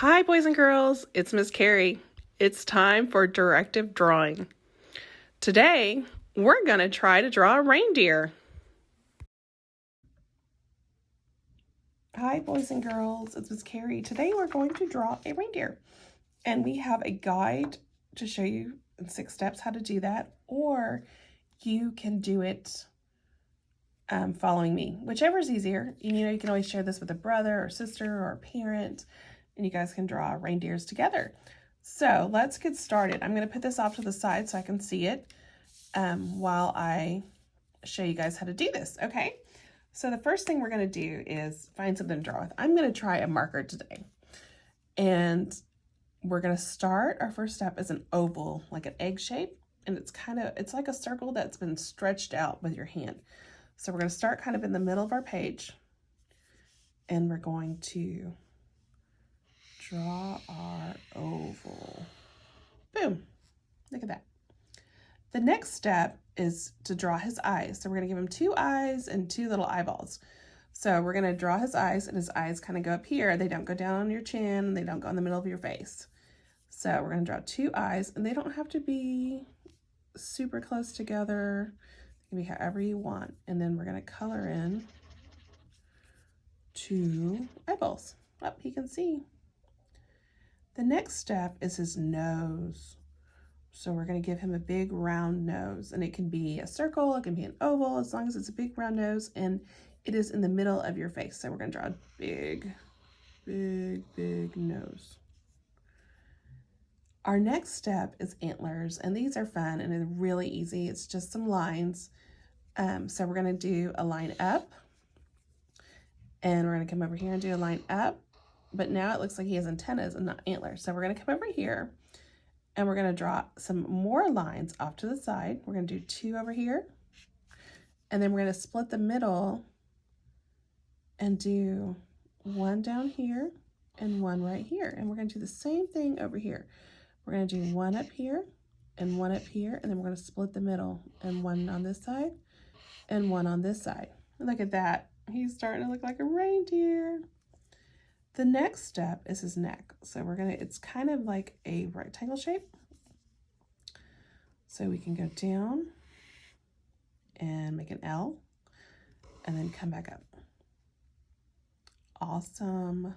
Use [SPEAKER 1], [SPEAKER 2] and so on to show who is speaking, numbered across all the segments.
[SPEAKER 1] Hi, boys and girls. It's Miss Kerri. It's time for directive drawing. Today, we're going to try to draw a reindeer. Hi, boys and girls. It's Miss Kerri. Today, we're going to draw a reindeer. And we have a guide to show you in 6 steps how to do that. Or you can do it following me, whichever is easier. You can always share this with a brother or sister or a parent, and you guys can draw reindeers together. So let's get started. I'm going to put this off to the side so I can see it while I show you guys how to do this, okay? So the first thing we're going to do is find something to draw with. I'm going to try a marker today. And we're going to start, our first step is an oval, like an egg shape. And it's like a circle that's been stretched out with your hand. So we're going to start kind of in the middle of our page. And we're going to draw our oval. Boom. Look at that. The next step is to draw his eyes. So we're going to give him 2 eyes and 2 little eyeballs. So we're going to draw his eyes, and his eyes kind of go up here. They don't go down on your chin, and they don't go in the middle of your face. So we're going to draw 2 eyes, and they don't have to be super close together. They can be however you want. And then we're going to color in 2 eyeballs. Oh, he can see. The next step is his nose. So we're going to give him a big round nose, and it can be a circle, it can be an oval, as long as it's a big round nose and it is in the middle of your face. So we're going to draw a big, big nose. Our next step is antlers, and these are fun and they're really easy. It's just some lines. So we're going to do a line up, and we're going to come over here and do a line up, but now it looks like he has antennas and not antlers. So we're going to come over here, and we're going to draw some more lines off to the side. We're going to do 2 over here. And then we're going to split the middle and do 1 down here and 1 right here. And we're going to do the same thing over here. We're going to do 1 up here and 1 up here. And then we're going to split the middle, and 1 on this side and 1 on this side. And look at that. He's starting to look like a reindeer. The next step is his neck. So it's kind of like a rectangle shape. So we can go down and make an L and then come back up. Awesome.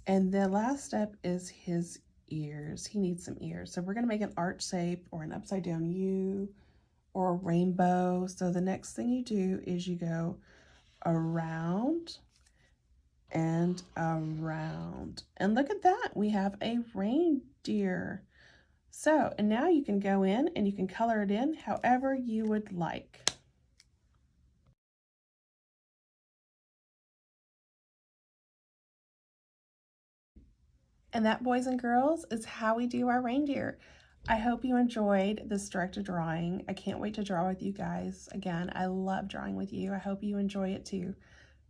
[SPEAKER 1] And the last step is his ears. He needs some ears. So we're going to make an arch shape or an upside down U or a rainbow. So the next thing you do is you go around and around. And look at that, we have a reindeer. So, and now you can go in and you can color it in however you would like. And that, boys and girls, is how we do our reindeer. I hope you enjoyed this directed drawing. I can't wait to draw with you guys. Again, I love drawing with you. I hope you enjoy it too.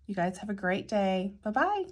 [SPEAKER 1] You guys have a great day. Bye-bye.